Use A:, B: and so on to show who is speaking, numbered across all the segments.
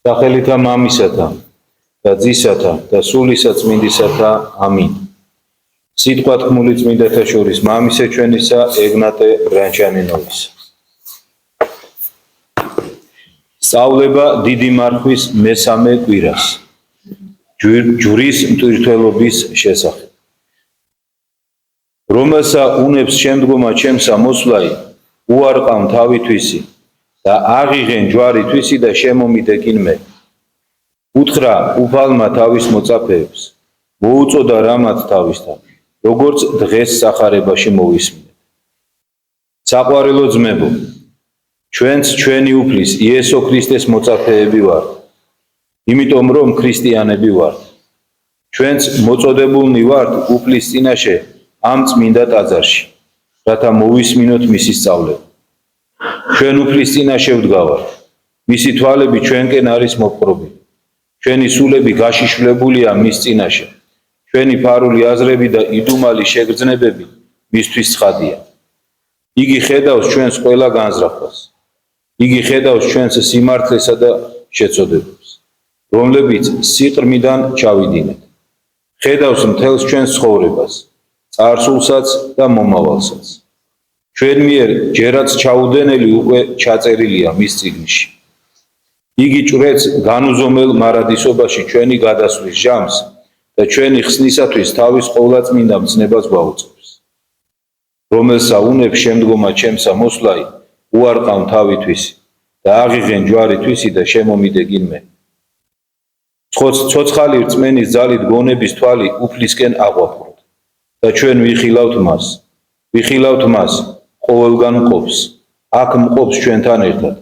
A: სახელითა მამისათა და ძისათა და სულისა წმინდისათა ამინ. სიტყვა თქმული წმინდათა შორის მამისე ჩვენისა ეგნატე ბრანჩანინოვისა. სწავლება დიდი მარხვის მესამე კვირას ჯვრის მტვირთველობის შესახებ. რომელსა უნებს შემდგომა ჩემსა მოსვლაი უარყავ თავითვისი და აღიღენ ჯვარი თვისი და შემომიდეგინ მე. უთხრა უფალმა თავის მოწაფეებს, მოუწოდა რამაც თავისთან, როგორც დღეს სახარებაში მოვისმინეთ. საყვარელო ძმებო, ჩვენც ჩვენი უფლის იესო ქრისტეს მოწაფეები ვართ, იმიტომ რომ ქრისტიანები ვართ. ჩვენც მოწოდებულნი ვართ უფლის წინაშე ამ წმინდა ტაძარში, რათა მოვისმინოთ მისი სწავლება. ჩვენ უფლის წინაშე ვდგავართ, მისი თვალები ჩვენკენ არის მოპყრობილი. ჩვენი სულები გაშიშვლებულია მის წინაშე. ჩვენი ფარული აზრები და იდუმალი შეგრძნებები მისთვის ცხადია. იგი ხედავს ჩვენს ყველა განზრახვას. იგი ხედავს ჩვენს სიმართლესა და შეწოდებებს, რომლებიც სიყრმიდან ჩავიდინეთ. ხედავს მთელს ჩვენს ცხოვრებას, წარსულსაც და მომავალსაც. ჩვენ მიერ ჯერაც ჩაუდენელი უკვე ჩაწერილია მის წიგნში. იგი ჭრեց განუზომელ მარადისობაში ჩვენი გადასვლის ჟამს და ჩვენი ხსნისათვის თავის ყოვლადწმინდა მცნებას გვაუწყებს. რომელსა უნებს შემდგომა ჩემსა მოსვლაი უარყავ თავითვისი და აღიღენ ჯვარი თვისი და შემომიდეგინ მე. ცოცხალი რწმენის ძალით გონების თვალი უფლისკენ აღვაფროთ და ჩვენ ვიხილავთ მას ყოველგან მყოფს, აქ მყოფს ჩვენთან ერთად.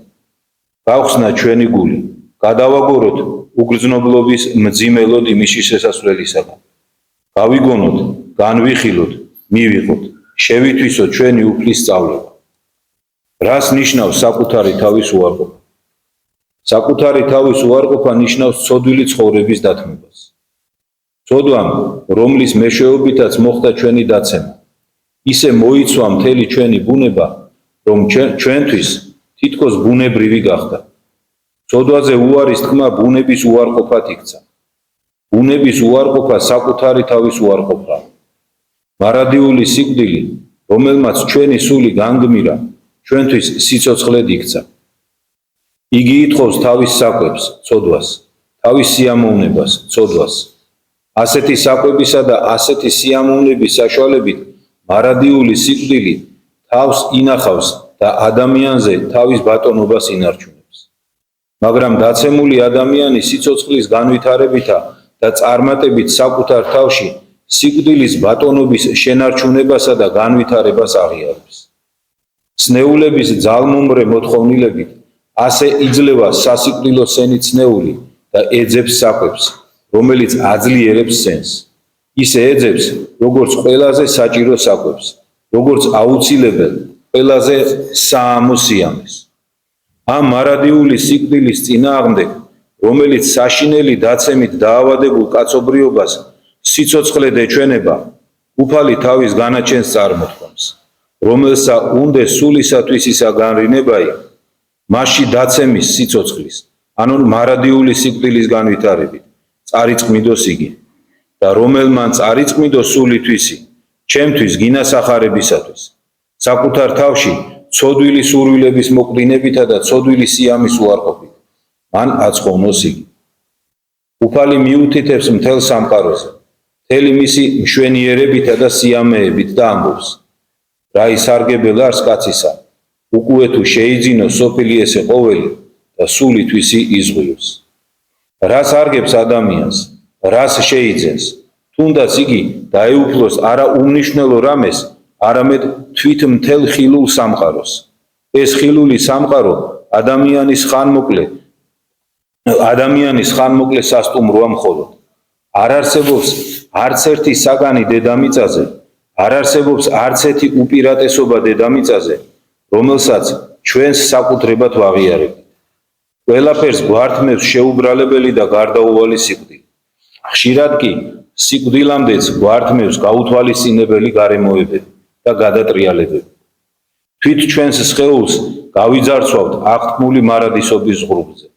A: გავხსნა ჩვენი გული, გადავაგოროთ უგრძნობლობის მძიმე მისის შესასვლელისაგან. გავიგონოთ, განვიხილოთ, მივიღოთ, შევითვისოთ ჩვენი უფლის სწავლება. რას ნიშნავს საკუთარი თავის უარყოფა? საკუთარი თავის უარყოფა ნიშნავს ცოდვილი ცხოვრების დათმობას. ცოდვამ, რომლის მეშვეობითაც მოხდა ჩვენი დაცემა, ისე მოიცვა მთელი ჩვენი ბუნება, რომ ჩვენთვის თითქოს ბუნებრივი გახდა. ცოდვაზე უარის თქმა ბუნების უარყოფად იქცა. ბუნების უარყოფა საკუთარი თავის უარყოფაა. მარადიული სიკვდილი, რომელმაც ჩვენი სული განგმირა, ჩვენთვის სიცოცხლედ იქცა. იგი ითხოვს თავის საკვებს, ცოდვას, თავის სიამოვნებას, ცოდვას. ასეთი საკვებისა და ასეთი სიამოვნების საშუალებით მარადიული სიკვდილი თავს ინახავს და ადამიანზე თავის ბატონობას ინარჩუნებს. მაგრამ დაცემული ადამიანი სიცოცხლის განვითარებითა და წარმატებით საკუთარ თავში სიკვდილის ბატონობის შენარჩუნებასა და განვითარებას აღიარებს. სნეულების ძალმომრე მოთხოვნილებით ასე იძლევა სასიკვდილო სენი ცნეული და ეძებს საკვებს, რომელიც აძლიერებს სენს. ისე ეძებს, როგორც ყველაზე საჭირო საკვებს, როგორც აუცილებელ ყველაზე საამო სიამეს. ამ მარადიული სიკვდილის წინააღმდეგ, რომელიც საშინელი დაცემით დაავადებულ კაცობრიობას სიცოცხლედ ეჩვენება, უფალი თავის განაჩენს წარმოთქვამს, რომელსა უნდეს სულისათვის ისა განრინებაი, მასში დაცემის სიცოცხლის, ანუ მარადიული სიკვდილის განვითარებით, წარიწყმიდოს იგი და რომელმან წარიწყმიდოს სულითვისი, ჩემთვის გინასახარებისათვის, საკუთარ თავში ცოდვილი სურვილების მოყდინებითა და ცოდვილი სიამის უარყოფით, მან აწყოვნოს იგი. უფალი მიუთითებს მთელ სამყაროზე, მთელი მისი მშვენიერებითა და სიამეებით და ამბობს, რა ისარგებელ არს კაცისა, უკვე თუ შეიძინოს სოფელი ესე ყოველი და სულითვისი იზღვიოს. რას არგებს ადამიანს, რას შეიძენს, თუნდაც იგი დაეუფლოს არა უმნიშვნელო რამეს, არამედ თვით მთელ ხილულ სამყაროს. ეს ხილული სამყარო ადამიანის ხანმოკლე სასტუმროა მხოლოდ. არ არსებობს არც ერთი საგანი დედამიწაზე, არ არსებობს არც ერთი უპირატესობა დედამიწაზე, რომელსაც ჩვენს საკუთრებად ვაღიარებთ. ყველაფერს გვართმევს შეუბრალებელი და გარდაუვალი სიკვდილი. ხშირად კი სიკვდილამდეც გვართმევს გაუთვალისწინებელი გარემოებები და გადატრიალებები. თვით ჩვენს სხეულს გავიძარცვავთ აღთქმული მარადისობის ზღვრუბზე.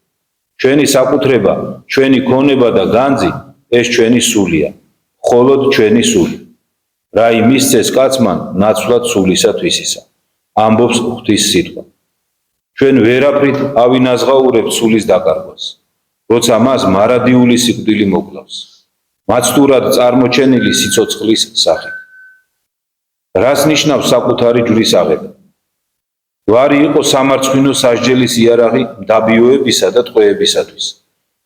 A: ჩვენი საკუთრება, ჩვენი ქონება და განძი ეს ჩვენი სულია, მხოლოდ ჩვენი სული. რა იმისცეს კაცმან ნაცვლად სულისათვისისა. ამბობს ღვთის სიტყვა. ჩვენ ვერაფრით ავინაზღაურებთ სულის დაკარგვას, როცა მას მარადიული სიკვდილი მოკლავს, მაცდურად წარმოჩენილი სიცოცხლის სახით. რას ნიშნავს საკუთარი ჯვრის აღება? ჯვარი იყო სამარცხვინო სასჯელის იარაღი მდაბიოებისა და ტყვეებისათვის,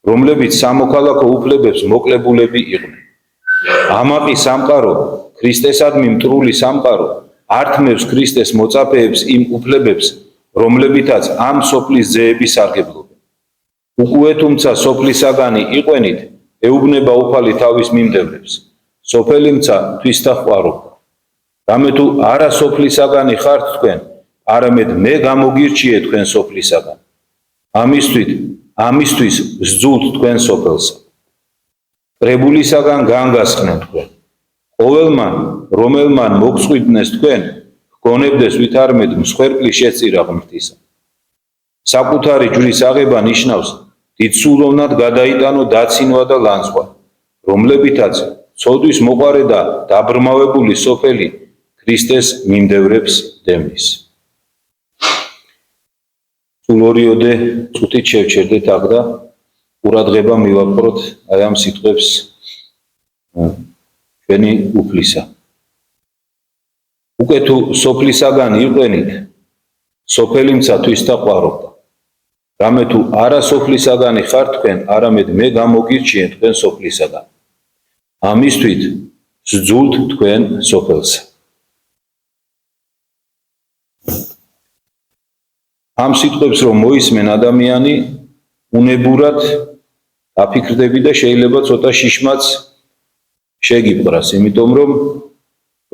A: რომლებიც სამოქალაქო უფლებებს მოკლებულები იყვნენ. ამაყი სამყარო, ქრისტესადმი მტრული სამყარო ართმევს ქრისტეს მოწაფეებს იმ უფლებებს, რომლებითაც ამ სოფლის ძეები სარგებლობენ. უკვე თუმცა სოფლისაგანი იყვენით, ეუბნება უფალი თავის მიმდევრებს, სოფელიმცა თვისდაყვარობა. რამე თუ არა სოფლისაგანი ხართ თქვენ, არამედ მე გამოგირჩიე თქვენ სოფლისაგან. ამისთვის სძულთ თქვენ სოფელსა. კრებულისაგან განგასხნეთ თქვენ. ყოველმან, რომელმან მოგწყვიტნეს თქვენ, გონებდეს ვითარმედ მსხვერპლი შეწირა ღმრთისა. საკუთარი ჯვრის აღება ნიშნავს დიდსულოვნად გადაიტანო დაცინვა და ლანძღვა, რომლებითაც ცოდვის მოყარე და დაბრმავებული სოფელი ქრისტეს მიმდევრებს დემნის. სულ 2-ოდე წუთით შევჩერდეთ აქ და ყურადღება მივაპყროთ აი ამ სიტყვებს ჩვენი უფლისა. უკვე თუ სოფლისაგან იყვენით, სოფელიმცა თვისდაყვარობა. რამე თუ არა სოფლისაგანი ხართ თქვენ, არამედ მე გამოგირჩიე თქვენ სოფლისაგან. ამისთვის სძულთ თქვენ სოფელსა. ამ სიტყვებს რომ მოისმენ ადამიანი, უნებურად აფიქრდები და შეიძლება ცოტა შიშმაც შეგიპყრას, იმიტომ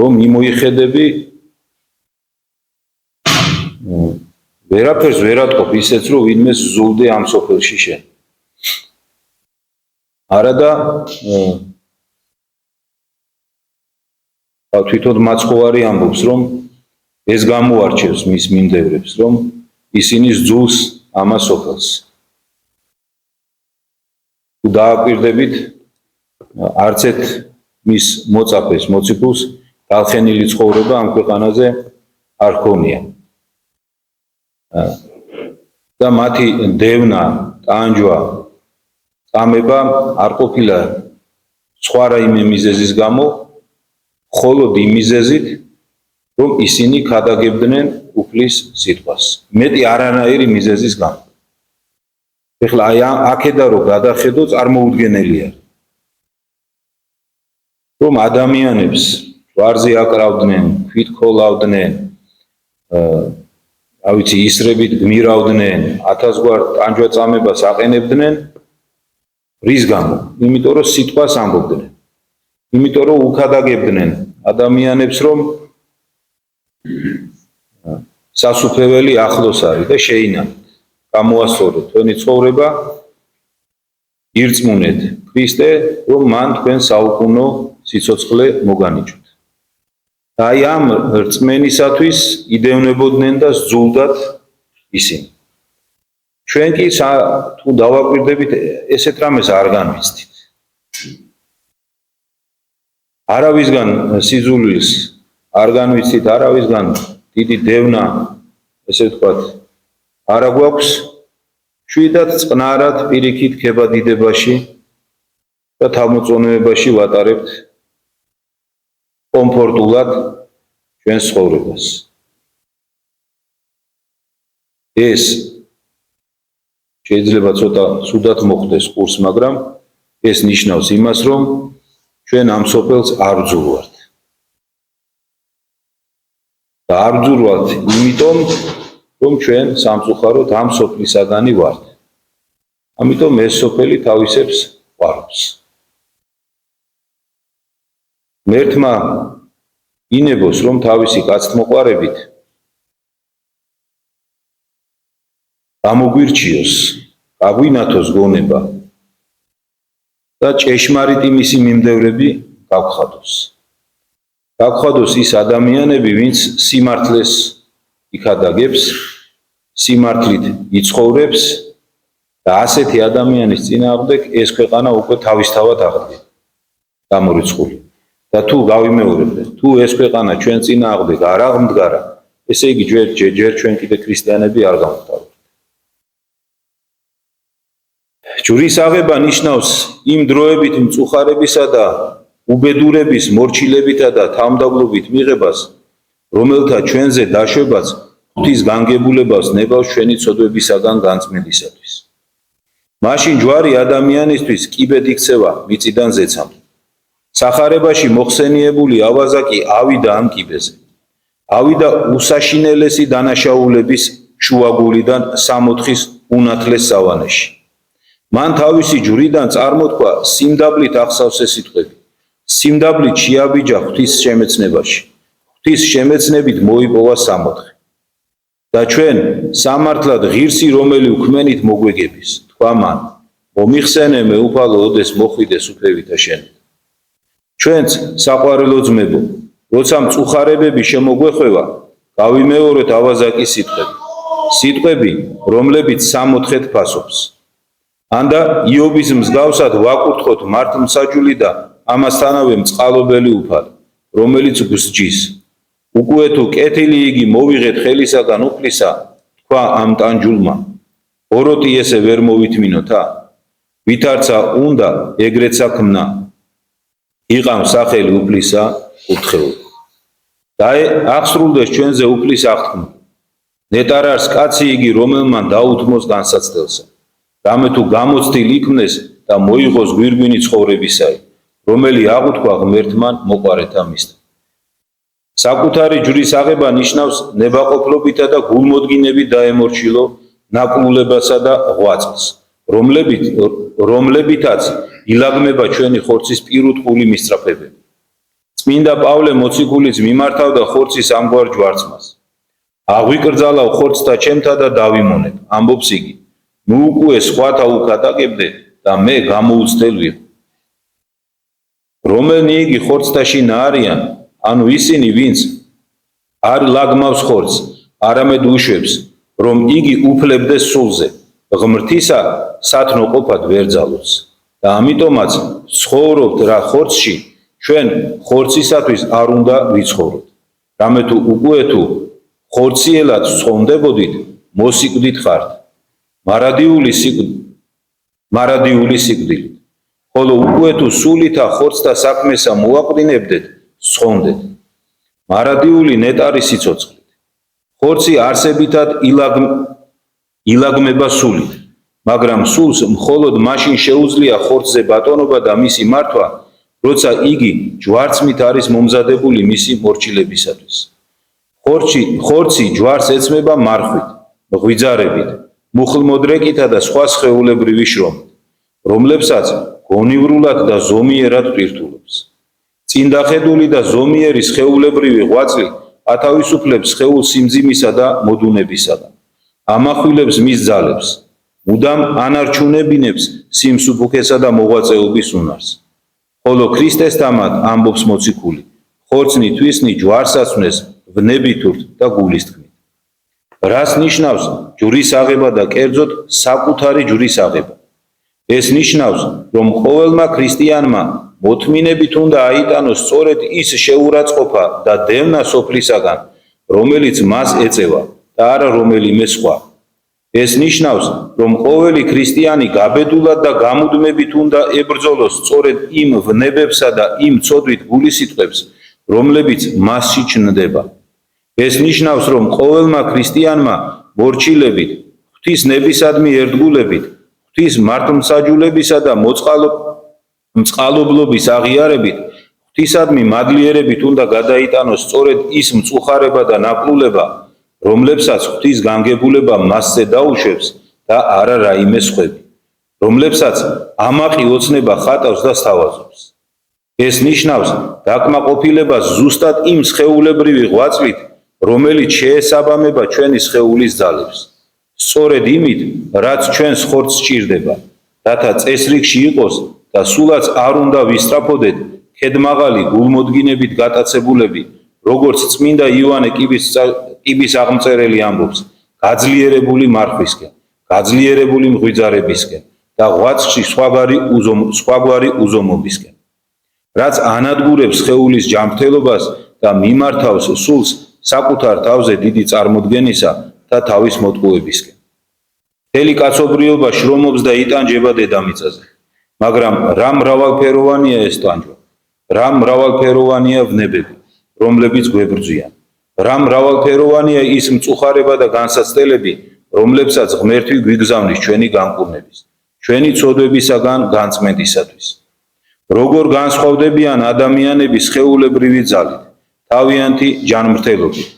A: რომ იმოიხედები ვერაფერს ვერ ატყობ ისეც რომ ვინმე ზულდე ამ სოფელში შენ. არადა თვითონ მაცხოვარი ამბობს რომ ეს გამოარჩევს მის მიმდევრებს რომ ისინი სძულს ამას სოფელს. თუ დააკვირდებით არც ერთ მის მოწაფეს მოციქულს გალხენილი ცხოვრება ამ ქვეყანაზე არ ჰქონია. და მათი დევნა, ტანჯვა, წამება არ ყოფილა სხვა რაიმე მიზეზის გამო, მხოლოდ იმ მიზეზით, რომ ისინი ქადაგებდნენ უფლის სიტყვას. მეტი არანაირი მიზეზის გამო. ეხლა აი აქედა რომ გადახედო წარმოუდგენელია. რომ ადამიანებს ვარზე აკრავდნენ, ქვით ქოლავდნენ, ავიცი ისრებით გმირავდნენ, 1000 გვარ ტანჯვა წამებას აყენებდნენ, რის გამო? იმიტომ რომ სიტყვას ამბობდნენ. იმიტომ რომ უქადაგებდნენ ადამიანებს რომ სასუფეველი ახლოს არის და შეინანეთ. გამოასწორეთ თქვენი ცხოვრება, ირწმუნეთ ქრისტე, რომ მან თქვენ საუკუნო სიცოცხლე მოგანიჭოთ. აი ამ რწმენისათვის იდევნებოდნენ და სძულდათ ისინი. ჩვენ კი თუ დავაკვირდებით ესეთ რამეს არ განვიცდით. არავისგან სიძულვილს არ განვიცდით, არავისგან დიდი დევნა, ესე ვთქვათ, არა გვაქვს, შვიდად წყნარად პირიქით ქებადიდებაში და თავმოწონებაში ვატარებთ კომფორტულად ჩვენს ცხოვრებას. ეს შეიძლება ცოტა ცუდად მოხდეს ყურს, მაგრამ ეს ნიშნავს იმას, რომ ჩვენ ამ სოფელს არ ვძულვართ. და არ ვძულვართ იმიტომ, რომ ჩვენ სამწუხაროდ ამ სოფლისაგანი ვართ. ამიტომ ეს სოფელი თავისებს ყვარობს. მერთმა ინებოს, რომ თავისი კაცთმოყვარებით გამოგვირჩიოს, გაგვინათოს გონება და ჭეშმარიტი მისი მიმდევრები გავხადოს. გავხადოს ის ადამიანები, ვინც სიმართლეს იქადაგებს, სიმართლით იცხოვრებს და ასეთი ადამიანის წინააღმდეგ ეს ქვეყანა უკვე თავისთავად აღდგა გამორიცხული. და თუ გავიმეორებდეთ, თუ ეს ქვეყანა ჩვენ წინააღმდეგ არ აღმდგარა, ესე იგი ჯერ ჩვენ კიდე ქრისტიანები არ გამოვდართ. ჯვრის აღება ნიშნავს იმ დროებით მწუხარებისა და უბედურების მორჩილებითა და თავმდაბლობით მიღებას, რომელთა ჩვენზე დაშვებაც ღვთის განგებულებას ნებავს ჩვენი ცოდვებისაგან განწმენდისათვის. მაშინ ჯვარი ადამიანისთვის კიბედ იქცევა მიწიდან ზეცამდე. სახარებაში მოხსენიებული ავაზაკი ავიდა ამ კიბეზე. ავიდა უსაშინელესი დანაშაულების შუაგულიდან სამოთხის უნათლეს სავანეში. მან თავისი ჯვრიდან წარმოთქვა სიმდაბლით ახსავსე სიტყვები. სიმდაბლით შეაბიჯა ღვთის შემეცნებაში. ღვთის შემეცნებით მოიპოვა სამოთხე. და ჩვენ სამართლად ღირსი რომელი უქმენით მოგვეგების, თქვა მან, მომიხსენე მეუფალო ოდეს მოხვიდეს უფევითა შენით. ჩვენც საყვარელო ძმებო, როცა მწუხარებები შემოგვეხვევა, გავიმეორეთ ავაზაკის სიტყვები. სიტყვები, რომლებიც სამოთხეთ ფასობს. ანდა იობის მსგავსად ვაკურთხოთ მართლმსაჯული და ამასთანავე მწყალობელი უფალი, რომელიც გვსჯის. უკვე თუ კეთილი იგი მოვიღეთ ხელისაგან უფლისა, თქვა ამ ტანჯულმა, ოროტი ესე ვერ მოვითმინოთა? ვითარცა უნდა ეგრეთ საქმნა იყამ სახელი უფლისა კუთხეულ. და აღსრულდეს ჩვენზე უფლის აღთქმა. ნეტარ არს კაცი იგი, რომელმან დაუთმოს განსაცდელსა. რამე თუ გამოცდილ იქმნეს და მოიღოს გვირგვინი ცხოვრებისაი, რომელი აღუთქვა ღმერთმან მოყარეთა მისთან. საკუთარი ჯვრის აღება ნიშნავს ნებაყოფლობითა და გულმოდგინებით დაემორჩილო ნაკლულებასა და ღვაწლს, რომლებითაც ილაგმება ჩვენი ხორცის პირუტყული მისწრაფებები. წმინდა პავლე მოციქულიც მიმართავდა ხორცის ამგვარ ჯვარცმას. აღვიკრძალავ ხორცთა ჩემთა და დავიმონებ, ამბობს იგი. ნუ უკვე სხვათა უკატაკებდე და მე გამოუცდელ ვიყო. რომელნი იგი ხორცთაშინა არიან, ანუ ისინი, ვინც არ ლაგმავს ხორცს, არამედ უშვებს, რომ იგი უფლებდეს სულზე, ღმრთისა სათნო ყოფად ვერ ძალოს. და ამიტომაც ცხოვრობთ რა ხორცში, ჩვენ ხორცისათვის არ უნდა ვიცხოვროთ. რამე თუ უკვე თუ ხორციელად ცხოვრდებოდით, მოსიკვდით ხართ. მარადიული სიკვდილით. ხოლო უკვე თუ სულითა ხორცთა საქმესა მოაყრინებდეთ, სხონდეთ. მარადიული ნეტარი სიცოცხლით. ხორცი არსებითად ილაგმება სულით, მაგრამ სულს მხოლოდ მაშინ შეუძლია ხორცზე ბატონობა და მისი მართვა, როცა იგი ჯვარცმით არის მომზადებული მისი მორჩილებისათვის. ხორცი ჯვარს ეცმება მარხვით, ღვიძარებით, მუხლმოდრეკითა და სხვა სხეულებრივი შრომით, რომლებსაც გონივრულად და ზომიერად ტვირთულობს. წინდახედული და ზომიერი სხეულებრივი ღვაწლი ათავისუფლებს სხეულს სიმძიმისა და მოდუნებისაგან, ამახვილებს მის ძალებს, მუდამ ანარჩუნებინებს სიმსუბუქესა და მოღვაწეობის უნარს. ხოლო ქრისტესთამად ამბობს მოციქული, ხორცნი თვისნი ჯვარსაცვნეს ვნებითურთ და გულისთქმით. რას ნიშნავს ჯვრის აღება და კერძოდ საკუთარი ჯვრის აღება? ეს ნიშნავს, რომ ყოველმა ქრისტიანმა მოთმინებით უნდა აიტანოს სწორედ ის შეურაცხყოფა და დევნა სოფლისაგან, რომელიც მას ეწევა და არა რომელიმე სხვა. ეს ნიშნავს, რომ ყოველი ქრისტიანი გაბედულად და გამუდმებით უნდა ებრძოლოს სწორედ იმ ვნებებსა და იმ ცოდვით გულისიტყვებს, რომლებიც მასში ჩნდება. ეს ნიშნავს, რომ ყოველმა ქრისტიანმა მორჩილებით, ღვთის ნებისადმი ერთგულებით, ღვთის მართლმსაჯულებისა და მწყალობლობის აღიარებით, ღვთისადმი მადლიერებით უნდა გადაიტანოს სწორედ ის მწუხარება და ნაკლულება, რომლებსაც ღვთის განგებულება მასზე დაუშვებს და არა რაიმე სხვები, რომლებსაც ამაყი ოცნება ხატავს და სთავაზობს. ეს ნიშნავს დაკმაყოფილებას ზუსტად იმ სხეულებრივი ღვაწლით, რომელიც შეესაბამება ჩვენი სხეულის ძალებს. სწორედ იმით, რაც ჩვენს ხორცს სჭირდება, რათა წესრიგში იყოს და სულაც არ უნდა ვისწრაფოდეთ ქედმაღალი გულმოდგინებით გატაცებულები, როგორც წმინდა იოანე კიბის აღმწერელი ამბობს, გაძლიერებული მარხვისკენ, გაძლიერებული მღვიძარებისკენ და ღვაწლში სხვაგვარი უზომობისკენ, რაც ანადგურებს სხეულის ჯანმრთელობას და მიმართავს სულს საკუთარ თავზე დიდი წარმოდგენისა და თავის მოტყუებისკენ. მთელი კაცობრიობა შრომობს და იტანჯება დედამიწაზე, მაგრამ რა მრავალფეროვანია ეს ტანჯვა, რა მრავალფეროვანია ვნებები, რომლებიც გვებრძვიან, რა მრავალფეროვანია ის მწუხარება და განსაცდელები, რომლებსაც ღმერთი გვიგზავნის ჩვენი განკურნების, ჩვენი ცოდვებისაგან განწმენდისათვის. როგორ განსხვავდებიან ადამიანები სხეულებრივი ძალით, თავიანთი ჯანმრთელობით.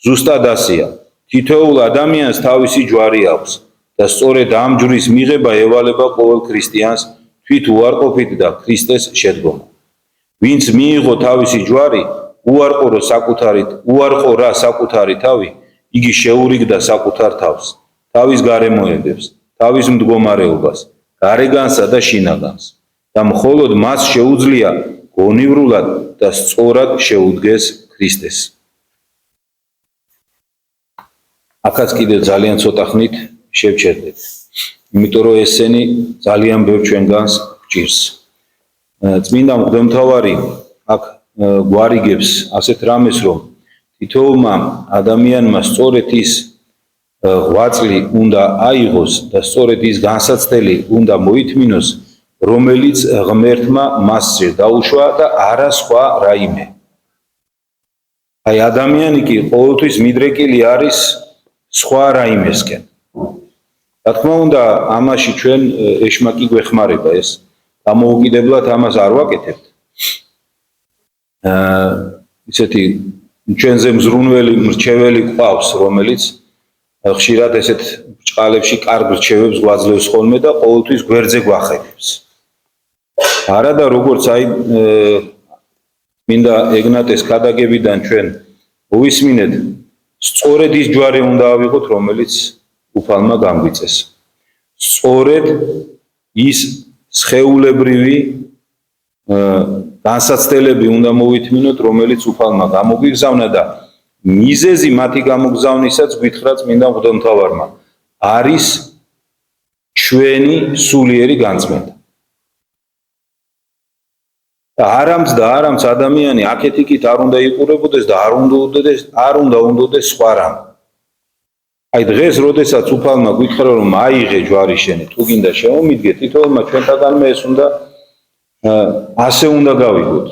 A: ზუსტად ასეა, თითოეულ ადამიანს თავისი ჯვარი აქვს და სწორედ ამ ჯვრის მიღება ევალება ყოველ ქრისტიანს თვით უარყოფით და ქრისტეს შედგომა. ვინც მიიღო თავისი ჯვარი, უარყო რა საკუთარი თავი, იგი შეურიგდა საკუთარ თავს, თავის გარემოებებს, თავის მდგომარეობას, გარეგანსა და შინაგანს და მხოლოდ მას შეუძლია გონივრულად და სწორად შეუდგეს ქრისტეს. აქაც კიდევ ძალიან ცოტა ხნით შევჩერდეთ, იმიტომ რომ ესენი ძალიან ბევრ ჩვენგანს გჭირს. წმინდა მღვდელმთავარი აქ გვარიგებს ასეთ რამეს, რომ თითოეულმა ადამიანმა სწორედ ის ღვაწლი უნდა აიღოს და სწორედ ის განსაცდელი უნდა მოითმინოს, რომელიც ღმერთმა მასზე დაუშვა და არა სხვა რაიმე. აი ადამიანი კი ყოველთვის მიდრეკილი არის სხვა რაიმესკენ. რა თქმა უნდა, ამაში ჩვენ ეშმაკი გვეხმარება, ეს დამოუკიდებლად ამას არ ვაკეთებთ. ისეთი ჩვენზე მზრუნველი მრჩეველი ყავს, რომელიც ხშირად ესეთ ბრჭყალებში კარგ რჩევებს გვაძლევს ხოლმე და ყოველთვის გვერდზე გვახელებს. არა და როგორც აი მინდა ეგნატეს ქადაგებიდან ჩვენ მოვისმინეთ, სწორედ ის ჯვარი უნდა ავიღოთ, რომელიც უფალმა გამგვიწეს. სწორედ ის სხეულებრივი განსაცდელები უნდა მოვითმინოთ, რომელიც უფალმა გამოგვიგზავნა და მიზეზი მათი გამოგზავნისაც გითხრა წმინდა მღვდელმთავარმა, არის ჩვენი სულიერი განწმენდა. და არამც ადამიანი აქეთ იქით არ უნდა იყურებოდეს და არ უნდა უნდოდეს სხვა რამ. აი დღეს, როდესაც უფალმა გითხრა, რომ აიღე ჯვარი შენი, თუ გინდა შემომიდგე, თითოეულმა ჩვენთაგანმა ეს უნდა ასე უნდა გავიგოთ,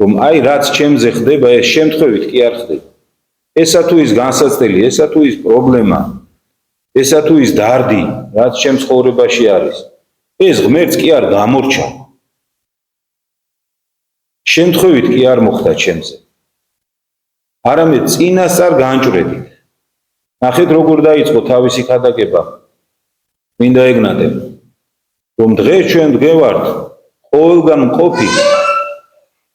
A: რომ აი რაც ჩემზე ხდება, ეს შემთხვევით კი არ ხდება. ესა თუ ის განსაცდელი, ესა თუ ის პრობლემა, ესა თუ ის დარდი, რაც ჩემ ცხოვრებაში არის, ეს ღმერთს კი არ გამორჩა. შემთხვევით კი არ მოხდა ჩემზე. არამედ წინასწარ განჭრედით. ნახეთ როგორ დაიწყო თავისი ქადაგება მინდა ეგნატე, რომ დღეს ჩვენ დგევართ ყოველგან მყოფი,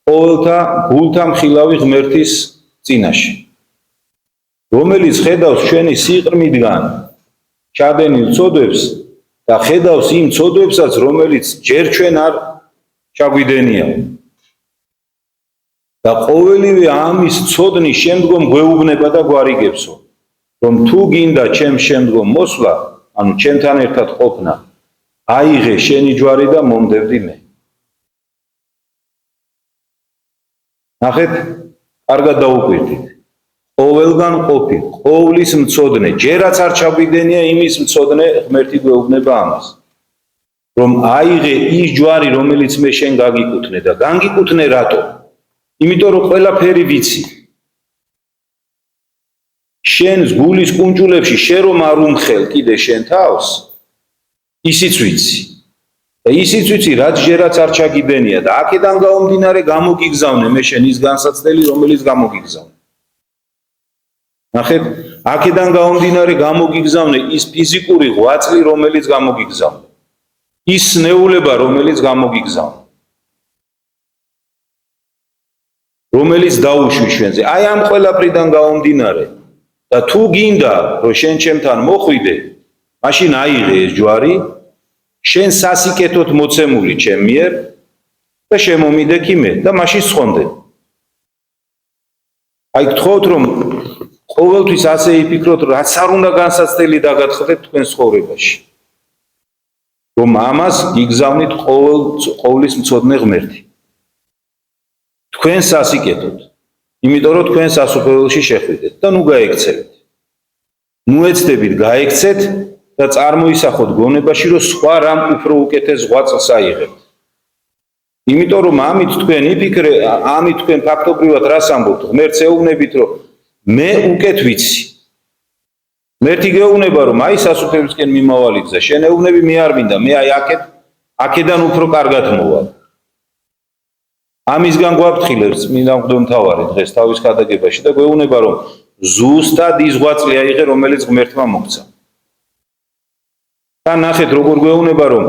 A: ყოველთა გულთა მხილავი ღმერთის წინაშე, რომელიც ხედავს ჩვენი სიყრმიდან ჩადენილ ცოდვებს და ხედავს იმ ცოდვებსაც, რომელიც ჯერ ჩვენ არ ჩაგვიდენია. და ყოველივე ამის ცოდნის შემდგომ გვეუბნება და გვარიგებსო, რომ თუ გინდა ჩემ შემდგომ მოსვლა, ანუ ჩემთან ერთად ყოფნა, აიღე შენი ჯვარი და მომდევდი მე. ნახეთ, კარგად დაუკვირდით. ყოველგან ყოფი, ყოვლის მცოდნე, ჯერაც არ ჩაგვიდენია იმის მცოდნე, ღმერთი გვეუბნება ამას, რომ აიღე ის ჯვარი, რომელიც მე შენ გაგიკუთვნე და გაგიკუთვნე რატო? იმიტომ რომ ყველაფერი ვიცი. შენს გულის კუნჭულებში შენ რომ არ უმხელ კიდე შენ თავს, ისიც ვიცი. და ისიც ვიცი, რაც ჯერაც არ ჩაგიდენია და აქედან გამომდინარე გამოგიგზავნე მე შენ ის განსაცდელი, რომელიც გამოგიგზავნე. ნახეთ, აქედან გამომდინარე გამოგიგზავნე ის ფიზიკური ღვაწლი, რომელიც გამოგიგზავნე. ის სნეულება, რომელიც გამოგიგზავნე. რომელიც დაუშვი ჩვენზე. აი ამ ყველაფრიდან გამომდინარე და თუ გინდა რომ შენ ჩემთან მოხვიდე, მაშინ აიღე ეს ჯვარი, შენ სასიკეთოდ მოცემული ჩემ მიერ და შემომიდექი მე და მაშინ სხონდე. აი გთხოვთ რომ ყოველთვის ასე იფიქროთ, რაც არ უნდა განსაცდელი დაგატყდეთ თქვენ ცხოვრებაში. რომ ამას იგზავნით ყოვლის მცოდნე ღმერთი. თქვენ სასიკეთოთ. იმიტომ რომ თქვენ სასופველში შეხვიდეთ და ნუ გაექცევით. ნუ ეცდებით გაექცეთ და წარმოისახოთ გონებაში, რომ სხვა რამ უფრო უკეთეს ღვაწლს აიღებთ. იმიტომ რომ ამით თქვენ ფაქტობრივად რას ამბობთ? ღმერთს ეუბნებით, რომ მე უკეთ ვიცი. ღმერთი გეუბნება, რომ აი სასופელებისკენ მიმავალი გზა, შენ ეუბნები მე არ მინდა, მე აი აქედან უფრო კარგად მოვალ. ამისგან გვაფრთხილებს წმინდა მღვდელმთავარი დღეს თავის ქადაგებაში და გვეუბნება, რომ ზუსტად ის ღვაწლი აიღე, რომელიც ღმერთმა მოგცა. და ნახეთ როგორ გვეუბნება, რომ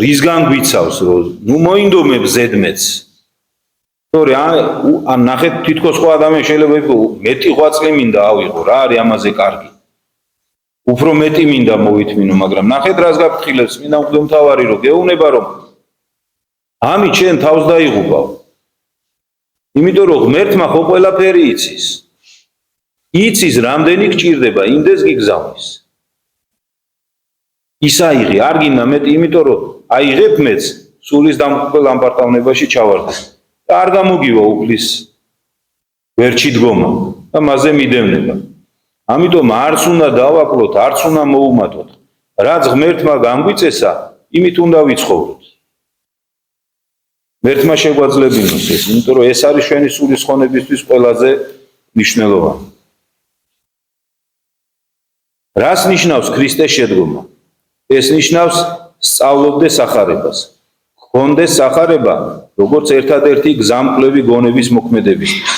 A: რისგან გვიცავს, რომ ნუ მოინდომებ ზედმეტს. თორე ან ნახეთ თითქოს სხვა ადამიანი შეიძლება იყოს მეტი ღვაწლი მინდა ავიღო, რა არის ამაზე კარგი. უფრო მეტი მინდა მოვითმინო, მაგრამ ნახეთ რას გაფრთხილებს წმინდა მღვდელმთავარი, რომ გეუბნება, რომ ამით შენ თავს დაიღუპავ. იმიტომ რომ ღმერთმა ხო ყველაფერი იცის. იცის რამდენი გჭირდება, იმდეს გიგზავნის. ის აიღე, არ გინდა მეტი, იმიტომ რომ აიღებ მეც სულის დამღუპელ ამპარტავნებაში ჩავარდე. და არ გამოგივა უფლის ვერჩი დგომა და მასზე მიდევნება. ამიტომ არც უნდა დავაკლოთ, არც უნდა მოუმატოთ. რაც ღმერთმა გამგვიწესა, იმით უნდა ვიცხოვროთ. ღმერთმა შეგვაძლებინოს ეს, იმიტომ რომ ეს არის ჩვენი სულის ხონებისთვის ყველაზე მნიშვნელოვანი. რას ნიშნავს ქრისტეს შედგომა? ეს ნიშნავს სწავლობდე სახარებას. გქონდეს სახარება, როგორც ერთადერთი გზამკვლევი გონების მოქმედებისთვის,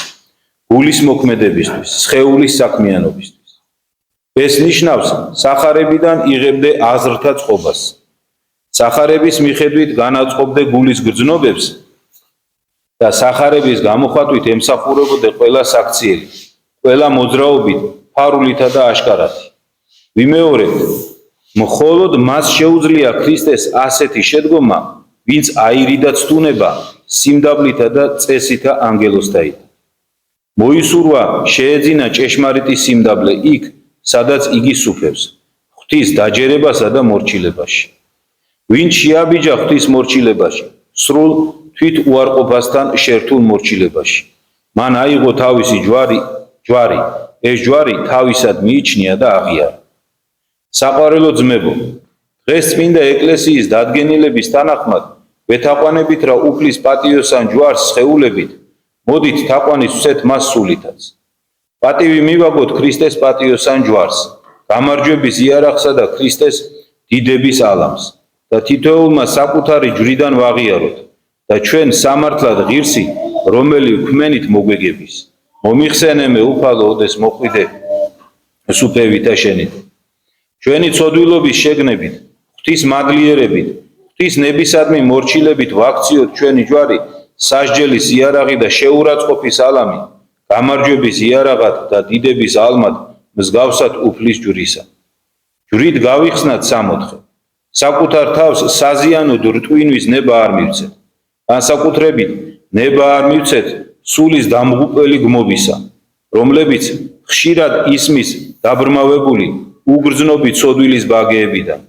A: გულის მოქმედებისთვის, სხეულის საქმიანობისთვის. ეს ნიშნავს სახარებიდან იღებდე აზრთა წყობას. სახარების მიხედვით განაწყობდე გულის გრძნობებს და სახარების გამოხატვით ემსახურებოდე ყველა საქციელი, ყველა მოძრაობით, ფარულითა და აშკარათი. ვიმეორებთ, მხოლოდ მას შეუძლია ქრისტეს ასეთი შედგომა, ვინც აირიდა ცდუნება სიმდაბლითა და წესითა ანგელოზთაით. მოისურვა შეეძინა ჭეშმარიტი სიმდაბლე იქ, სადაც იგი სუფევს, ღვთის დაჯერებასა და მორჩილებაში. ვინც შეაბიჯა ღვთის მორჩილებაში, სრულ თვით უარყოფასთან შერთულ მორჩილებაში. მან აიღო თავისი ჯვარი, ეს ჯვარი თავისად მიიჩნია და აღიარა. საყვარელო ძმებო, დღეს წმინდა ეკლესიის დადგენილების თანახმად ვეთაყვანებით რა უფლის პატიოსან ჯვარს სხეულებით, მოდით თაყვანის ვცეთ მას სულითაც. პატივი მივაგოთ ქრისტეს პატიოსან ჯვარს, გამარჯვების იარაღსა და ქრისტეს დიდების ალამს და თითოეულმა საკუთარი ჯვრიდან ვაღიაროთ და ჩვენ სამართლად ღირსი, რომელი ვქმენით მოგვეგების. მომიხსენემე უფალო, ოდეს მოყვიდე სუფევითა შენით. ჩვენი ცოდვილობის შეგნებით, ღვთის მადლიერებით, ღვთის ნებისადმი მორჩილებით ვაქციოთ ჩვენი ჯვარი სასჯელის იარაღი და შეურაცხყოფის ალამი, გამარჯვების იარაღად და დიდების ალმად მსგავსად უფლის ჯვრისა. ჯვრით გავიხსნათ სამოთხე. საკუთარ თავს საზიანოდ რტვინვის ნება არ მივცეთ. განსაკუთრებით ნება არ მივცეთ სულის დამღუპელი გმობისა, რომლებიც ხშირად ისმის დაბრმავებული უგრძნობი ცოდვილის ბაგეებიდან,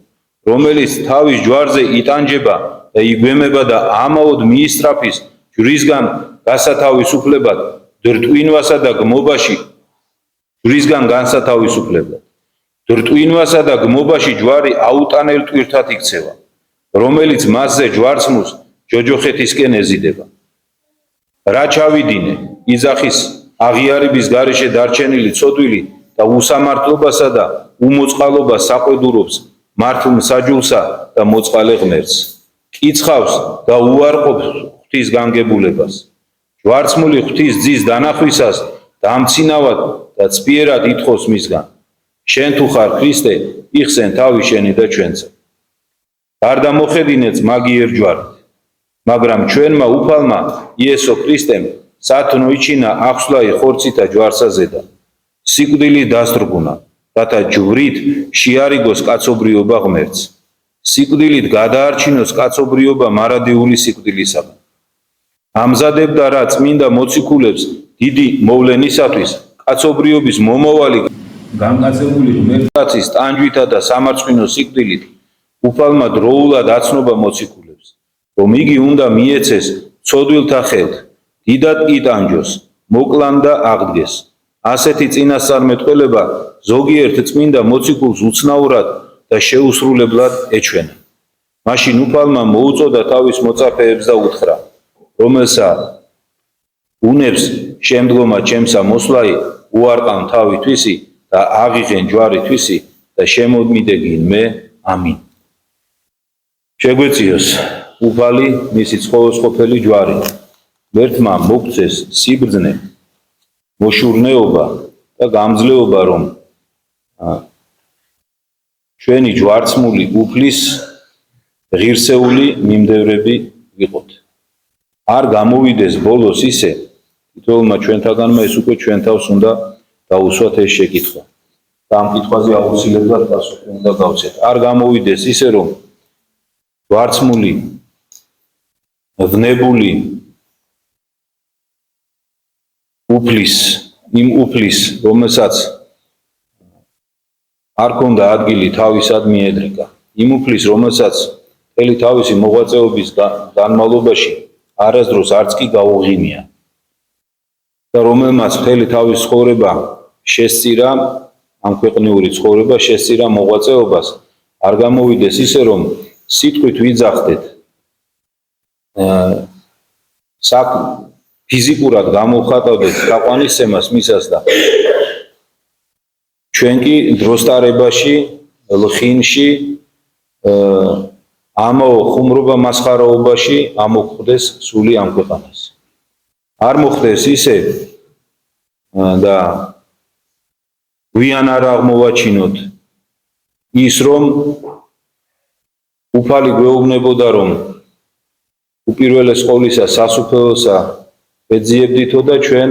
A: რომელიც თავის ჯვარზე იტანჯება და იგვემება და ამაოდ მიისწრაფის ჯვრისგან გასათავისუფლებად, დრტვინვასა და გმობაში ჯვრისგან განსათავისუფლებად. დრტვინვასა და გმობაში ჯვარი აუტანელ ტვირთად იქცევა, რომელიც მასზე ჯვარცმულს ჯოჯოხეთისკენ ეზიდება. რა ჩავიდინე, იძახის აღიარების გარეშე დარჩენილი ცოდვილი და უსამართლობასა და უმოწყალობას საყვედურობს მართლ მსაჯულსა და მოწყალე ღმერთს. კიცხავს და უარყოფს ღვთის განგებულებას. ჯვარცმული ღვთის ძის დანახვისას დამცინავად და წპიერად ითხოვს მისგან. შენ თუ ხარ ქრისტე, იხსენ თავი შენი და ჩვენზე. გარდა მოხედინეც მაგიერ ჯვარით. მაგრამ ჩვენმა უფალმა იესო ქრისტემ სათნო იჩინა ახსვლაი ხორცითა ჯვარსა ზედა. სიკვდილი დასრგუნა, რათა ჯვრით შეარიგოს კაცობრიობა ღმერთს. სიკვდილით გადაარჩინოს კაცობრიობა მარადიული სიკვდილისაგან. ამზადებდა რა წმინდა მოციქულებს დიდი მოვლენისათვის კაცობრიობის მომავალი განკაცებული ღმერთკაცის ტანჯვითა და სამარცხვინო სიკვდილით უფალმა დროულად აცნობა მოციქულებს, რომ იგი უნდა მიეცეს ცოდვილთა ხელთ, დიდად იტანჯოს, მოკლან და აღდგეს. ასეთი წინასწარმეტყველება ზოგიერთ წმინდა მოციქულს უცნაურად და შეუსრულებლად ეჩვენა. მაშინ უფალმა მოუწოდა თავის მოწაფეებს და უთხრა, რომელსა უნებს შემდგომა ჩემსა მოსვლაი უარყავ თავი თვისი და აღიღენ ჯვარი თვისი და შემომიდეგინ მე. ამინ. შეგვეციოს უფალი მისი ცხოველსყოფელი ჯვარი. ღმერთმა მოგცეს სიბრძნე, მოშურნეობა და გამძლეობა, რომ ჩვენი ჯვარცმული უფლის ღირსეული მიმდევრები ვიყოთ. არ გამოვიდეს ბოლოს ისე, თითოეულმა ჩვენთაგანმა ეს უკვე ჩვენ თავს უნდა დაუსვათ ეს შეკითხვა. და ამ კითხვაზე აუცილებლად პასუხი უნდა გავცეთ. არ გამოვიდეს ისე, რომ ჯვარცმული, ვნებული იმ უფლის, რომელსაც არ ქონდა ადგილი თავისად მიედრიკა, იმ უფლის, რომელსაც მთელი თავისი მოღვაწეობის განმავლობაში არასდროს არც კი გაუღიმია და რომელმაც მთელი თავის ცხოვრება შესწირა, ამ ქვეყნიური ცხოვრება შესწირა მოღვაწეობას, არ გამოვიდეს ისე, რომ სიტყვით ვიძახდეთ, ფიზიკურად გამოვხატავდეთ თაყვანისცემას მისას და ჩვენ კი დროს ტარებაში, ლხინში, ამაო ხუმრობა მასხარაობაში ამოხდეს სული ამ ქვეყანას. არ მოხდეს ისე და გვიან არ აღმოვაჩინოთ ის, რომ უფალი გვეუბნებოდა, რომ უპირველეს ყოვლისა სასუფეველსა ეძიებდითო და ჩვენ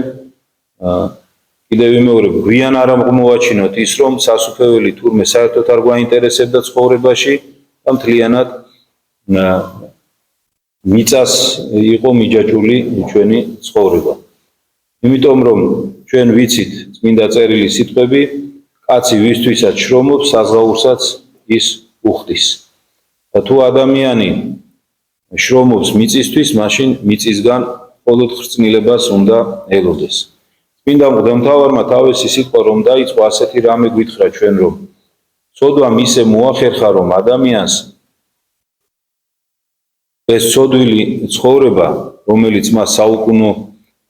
A: კიდევ ვიმეორებ, გვიან არ აღმოვაჩინოთ ის, რომ სასუფეველი თურმე საერთოდ არ გვაინტერესებდა ცხოვრებაში და მთლიანად მიწას იყო მიჯაჭვული ჩვენი ცხოვრება. იმიტომ რომ ჩვენ ვიცით წმინდა წერილის სიტყვები, კაცი ვისთვისაც შრომობს, საზღაურსაც ის უხდის. და თუ ადამიანი შრომობს მიწისთვის, მაშინ მიწისგან მხოლოდ ხრწნილებას უნდა ელოდეს. წმინდა მღვდელმთავარმა თავისი სიტყვა რომ დაიწყო, ასეთი რამე გვითხრა ჩვენ, რომ ცოდვამ ისე მოახერხა, რომ ადამიანს ეს ცოდვილი ცხოვრება, რომელიც მას საუკუნო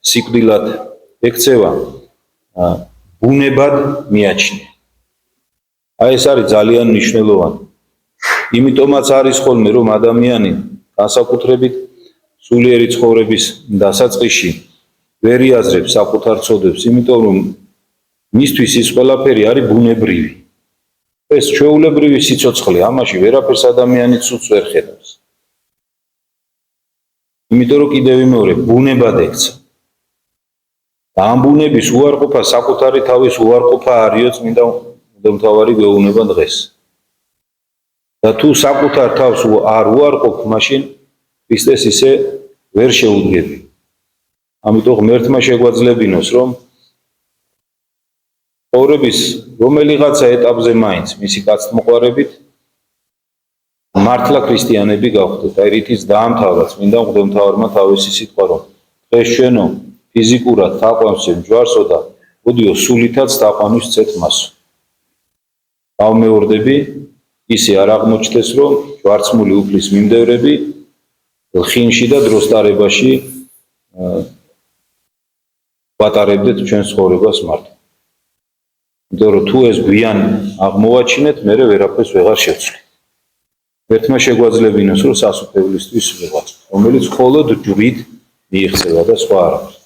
A: სიკვდილად ექცევა, ბუნებად მიაჩნია. აი ეს არის ძალიან მნიშვნელოვანი. იმიტომაც არის ხოლმე, რომ ადამიანი განსაკუთრებით სულიერი ცხოვრების დასაწყისში ვერ იაზრებს საკუთარ ცოდვებს, იმიტომ რომ მისთვის ის ყველაფერი არის ბუნებრივი. ეს ჩვეულებრივი სიცოცხლე, ამაში ვერაფერს ადამიანი ცუდს ვერ ხედავს. იმიტომ რომ კიდევ ვიმეორებ, ბუნებად ექცა. და ამ ბუნების უარყოფა საკუთარი თავის უარყოფა არისო, წმინდა მღვდელმთავარი გვეუბნება დღეს. და თუ საკუთარ თავს არ უარყოფ, მაშინ ქრისტეს ისე ვერ შეუდგები. ამიტომ ღმერთმა შეგვაძლებინოს, რომ ცხოვრების რომელიღაცა ეტაპზე მაინც მისი კაცთმოყვარებით მართლა ქრისტიანები გავხდეთ. აი რითიც დაამთავრა წმინდა მღვდელმთავარმა თავისი სიტყვა, რომ დღეს ჩვენო ფიზიკურად თაყვანს ჯვარსო და ოდიო სულითაც თაყვანს წეთ მასო. გავმეორდები, ისე არ აღმოჩნდეს, რომ ჯვარცმული უფლის მიმდევრები ლხინში და დროს ტარებაში ვატარებდეთ ჩვენ ცხოვრებას მართლა. იმიტომ რომ თუ ეს გვიან აღმოვაჩინეთ, მერე ვერაფერს ვეღარ შევცვლით. ერთმა შეგვაძლებინოს, რომ სასუფეველისთვის ვიღაც, რომელიც მხოლოდ ჯვრით მიიღწევა და სხვა არაფერს.